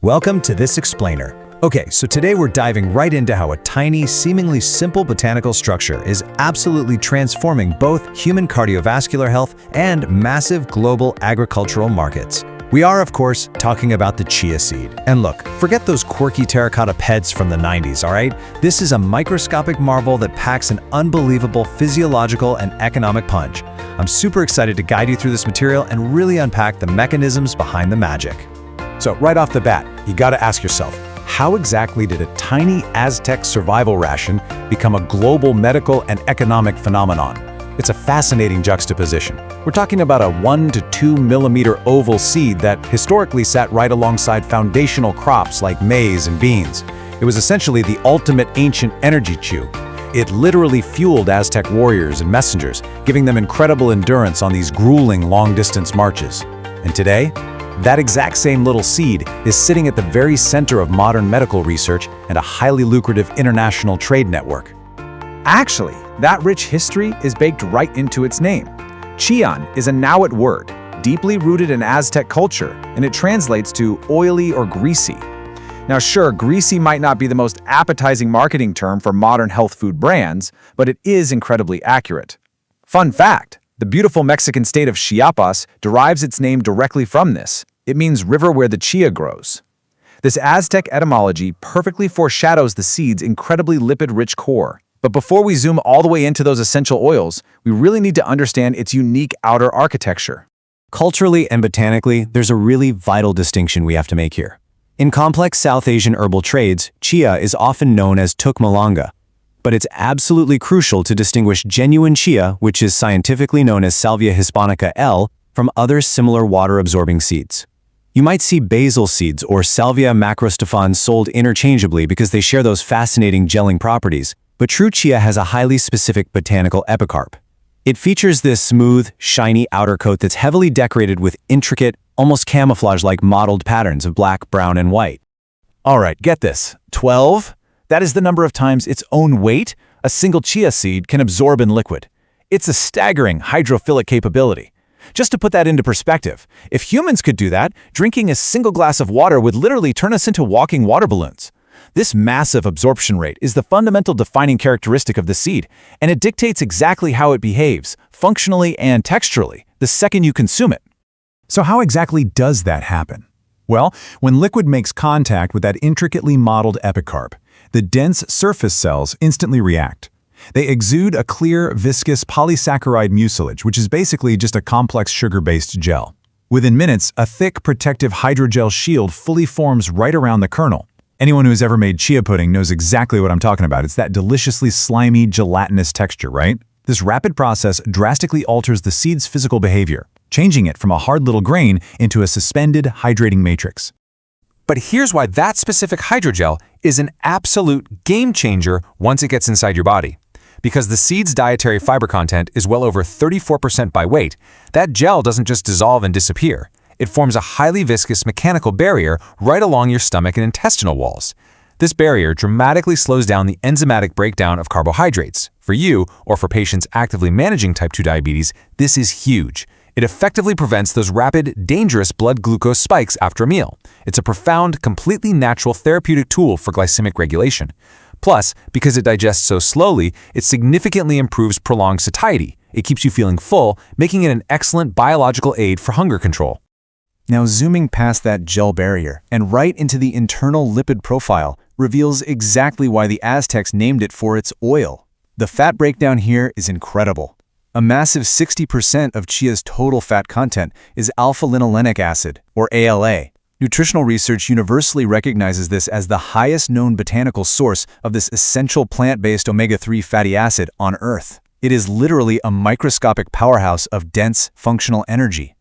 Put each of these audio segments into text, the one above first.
Welcome to this explainer. Okay, so today we're diving right into how a tiny, seemingly simple botanical structure is absolutely transforming both human cardiovascular health and massive global agricultural markets. We are, of course, talking about the chia seed. And look, forget those quirky terracotta pets from the 90s, all right? This is a microscopic marvel that packs an unbelievable physiological and economic punch. I'm super excited to guide you through this material and really unpack the mechanisms behind the magic. So right off the bat, you gotta ask yourself, how exactly did a tiny Aztec survival ration become a global medical and economic phenomenon? It's a fascinating juxtaposition. We're talking about a 1 to 2 millimeter oval seed that historically sat right alongside foundational crops like maize and beans. It was essentially the ultimate ancient energy chew. It literally fueled Aztec warriors and messengers, giving them incredible endurance on these grueling long-distance marches. And today, that exact same little seed is sitting at the very center of modern medical research and a highly lucrative international trade network. Actually, that rich history is baked right into its name. Chian is a Nahuatl word, deeply rooted in Aztec culture, and it translates to oily or greasy. Now sure, greasy might not be the most appetizing marketing term for modern health food brands, but it is incredibly accurate. Fun fact, the beautiful Mexican state of Chiapas derives its name directly from this. It means river where the chia grows. This Aztec etymology perfectly foreshadows the seed's incredibly lipid-rich core. But before we zoom all the way into those essential oils, we really need to understand its unique outer architecture. Culturally and botanically, there's a really vital distinction we have to make here. In complex South Asian herbal trades, chia is often known as Tukhm-e-Malanga. But it's absolutely crucial to distinguish genuine chia, which is scientifically known as Salvia hispanica L, from other similar water-absorbing seeds. You might see Basil Seeds or Salvia macrostefans sold interchangeably because they share those fascinating gelling properties, but true chia has a highly specific botanical epicarp. It features this smooth, shiny outer coat that's heavily decorated with intricate, almost camouflage-like mottled patterns of black, brown, and white. All right, get this. 12? That is the number of times its own weight a single chia seed can absorb in liquid. It's a staggering hydrophilic capability. Just to put that into perspective, if humans could do that, drinking a single glass of water would literally turn us into walking water balloons. This massive absorption rate is the fundamental defining characteristic of the seed, and it dictates exactly how it behaves, functionally and texturally, the second you consume it. So how exactly does that happen? Well, when liquid makes contact with that intricately modeled epicarp, the dense surface cells instantly react. They exude a clear, viscous polysaccharide mucilage, which is basically just a complex sugar-based gel. Within minutes, a thick, protective hydrogel shield fully forms right around the kernel. Anyone who's ever made chia pudding knows exactly what I'm talking about. It's that deliciously slimy, gelatinous texture, right? This rapid process drastically alters the seed's physical behavior, changing it from a hard little grain into a suspended, hydrating matrix. But here's why that specific hydrogel is an absolute game changer once it gets inside your body. Because the seed's dietary fiber content is well over 34% by weight, that gel doesn't just dissolve and disappear. It forms a highly viscous mechanical barrier right along your stomach and intestinal walls. This barrier dramatically slows down the enzymatic breakdown of carbohydrates. For you, or for patients actively managing type 2 diabetes, this is huge. It effectively prevents those rapid, dangerous blood glucose spikes after a meal. It's a profound, completely natural therapeutic tool for glycemic regulation. Plus, because it digests so slowly, it significantly improves prolonged satiety. It keeps you feeling full, making it an excellent biological aid for hunger control. Now zooming past that gel barrier and right into the internal lipid profile reveals exactly why the Aztecs named it for its oil. The fat breakdown here is incredible. A massive 60% of chia's total fat content is Alpha-Linolenic acid, or ALA. Nutritional research universally recognizes this as the highest known botanical source of this essential plant-based omega-3 fatty acid on Earth. It is literally a microscopic powerhouse of dense, functional energy.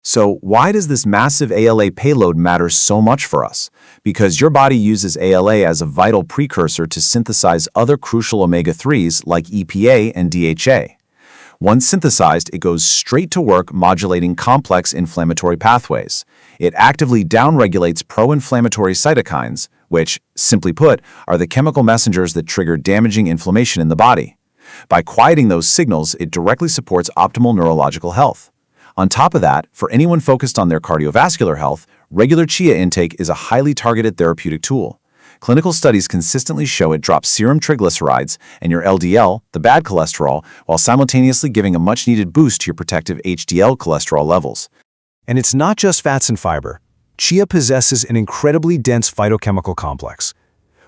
So why does this massive ALA payload matter so much for us? Because your body uses ALA as a vital precursor to synthesize other crucial omega-3s like EPA and DHA. Once synthesized, it goes straight to work modulating complex inflammatory pathways. It actively downregulates pro-inflammatory cytokines, which, simply put, are the chemical messengers that trigger damaging inflammation in the body. By quieting those signals, it directly supports optimal neurological health. On top of that, for anyone focused on their cardiovascular health, regular chia intake is a highly targeted therapeutic tool. Clinical studies consistently show it drops serum triglycerides and your LDL, the bad cholesterol, while simultaneously giving a much-needed boost to your protective HDL cholesterol levels. And it's not just fats and fiber. Chia possesses an incredibly dense phytochemical complex.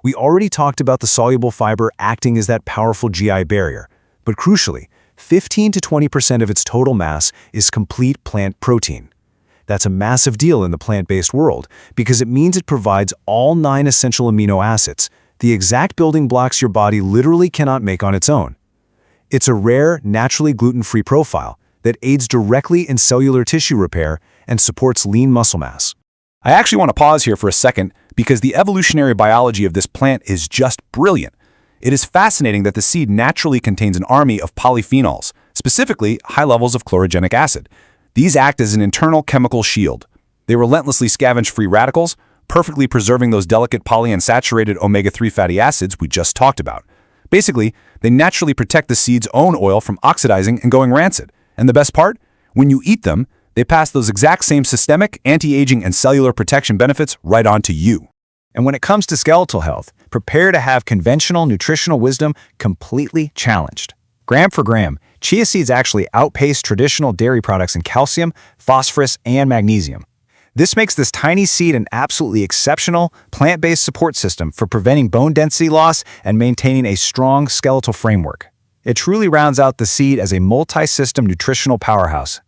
We already talked about the soluble fiber acting as that powerful GI barrier, but crucially, 15 to 20% of its total mass is complete plant protein. That's a massive deal in the plant-based world because it means it provides all 9 essential amino acids, the exact building blocks your body literally cannot make on its own. It's a rare, naturally gluten-free profile that aids directly in cellular tissue repair and supports lean muscle mass. I actually want to pause here for a second because the evolutionary biology of this plant is just brilliant. It is fascinating that the seed naturally contains an army of polyphenols, specifically high levels of chlorogenic acid. These act as an internal chemical shield. They relentlessly scavenge free radicals, perfectly preserving those delicate polyunsaturated omega-3 fatty acids we just talked about. Basically, they naturally protect the seed's own oil from oxidizing and going rancid. And the best part? When you eat them, they pass those exact same systemic, anti-aging, and cellular protection benefits right on to you. And when it comes to skeletal health, prepare to have conventional nutritional wisdom completely challenged. Gram for gram, chia seeds actually outpace traditional dairy products in calcium, phosphorus, and magnesium. This makes this tiny seed an absolutely exceptional plant-based support system for preventing bone density loss and maintaining a strong skeletal framework. It truly rounds out the seed as a multi-system nutritional powerhouse.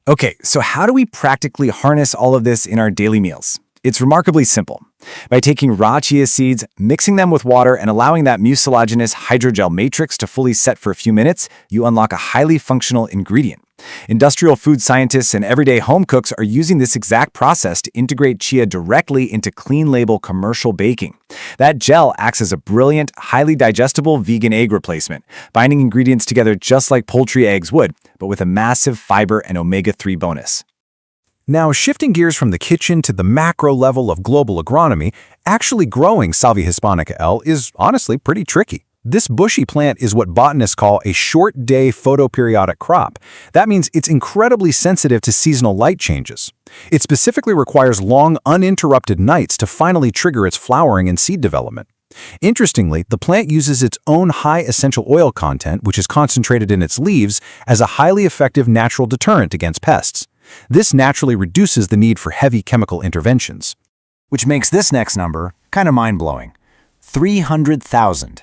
Okay, so how do we practically harness all of this in our daily meals? It's remarkably simple. By taking raw chia seeds, mixing them with water, and allowing that mucilaginous hydrogel matrix to fully set for a few minutes, you unlock a highly functional ingredient. Industrial food scientists and everyday home cooks are using this exact process to integrate chia directly into clean label commercial baking. That gel acts as a brilliant, highly digestible vegan egg replacement, binding ingredients together just like poultry eggs would, but with a massive fiber and omega-3 bonus. Now, shifting gears from the kitchen to the macro level of global agronomy, actually growing Salvia hispanica L is honestly pretty tricky. This bushy plant is what botanists call a short-day photoperiodic crop. That means it's incredibly sensitive to seasonal light changes. It specifically requires long, uninterrupted nights to finally trigger its flowering and seed development. Interestingly, the plant uses its own high essential oil content, which is concentrated in its leaves, as a highly effective natural deterrent against pests. This naturally reduces the need for heavy chemical interventions. Which makes this next number kind of mind-blowing. 300,000.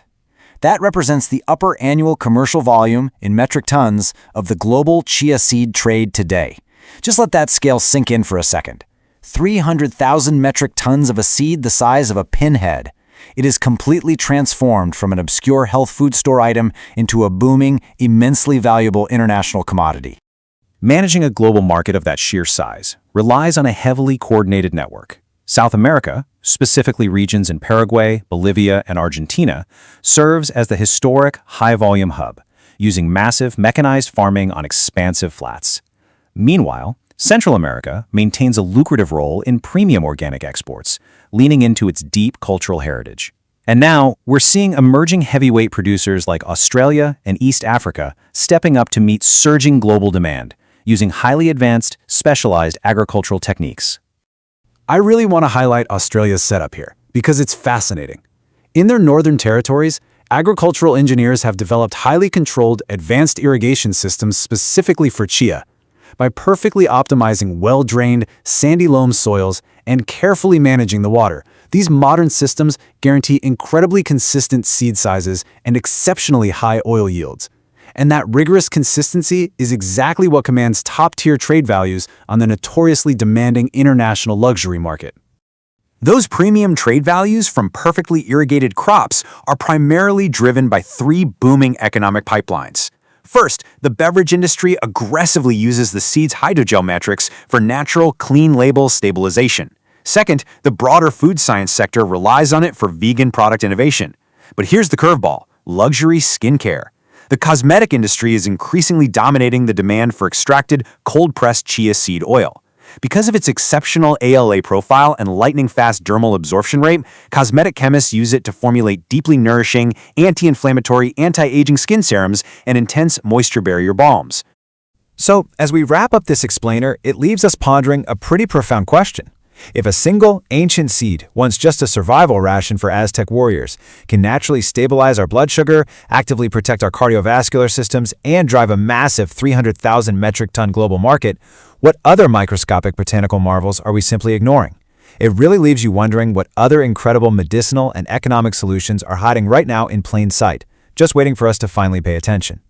That represents the upper annual commercial volume in metric tons of the global chia seed trade today. Just let that scale sink in for a second. 300,000 metric tons of a seed the size of a pinhead. It is completely transformed from an obscure health food store item into a booming, immensely valuable international commodity. Managing a global market of that sheer size relies on a heavily coordinated network. South America, specifically regions in Paraguay, Bolivia, and Argentina, serves as the historic high-volume hub, using massive mechanized farming on expansive flats. Meanwhile, Central America maintains a lucrative role in premium organic exports, leaning into its deep cultural heritage. And now, we're seeing emerging heavyweight producers like Australia and East Africa stepping up to meet surging global demand, using highly advanced, specialized agricultural techniques. I really want to highlight Australia's setup here because it's fascinating. In their northern territories, agricultural engineers have developed highly controlled, advanced irrigation systems specifically for chia. By perfectly optimizing well-drained, sandy loam soils and carefully managing the water, these modern systems guarantee incredibly consistent seed sizes and exceptionally high oil yields. And that rigorous consistency is exactly what commands top-tier trade values on the notoriously demanding international luxury market. Those premium trade values from perfectly irrigated crops are primarily driven by 3 booming economic pipelines. First, the beverage industry aggressively uses the seed's hydrogel matrix for natural, clean label stabilization. Second, the broader food science sector relies on it for vegan product innovation. But here's the curveball: luxury skincare. The cosmetic industry is increasingly dominating the demand for extracted, cold-pressed chia seed oil. Because of its exceptional ALA profile and lightning-fast dermal absorption rate, cosmetic chemists use it to formulate deeply nourishing, anti-inflammatory, anti-aging skin serums and intense moisture barrier balms. So, as we wrap up this explainer, it leaves us pondering a pretty profound question. If a single, ancient seed, once just a survival ration for Aztec warriors, can naturally stabilize our blood sugar, actively protect our cardiovascular systems, and drive a massive 300,000 metric ton global market, what other microscopic botanical marvels are we simply ignoring? It really leaves you wondering what other incredible medicinal and economic solutions are hiding right now in plain sight, just waiting for us to finally pay attention.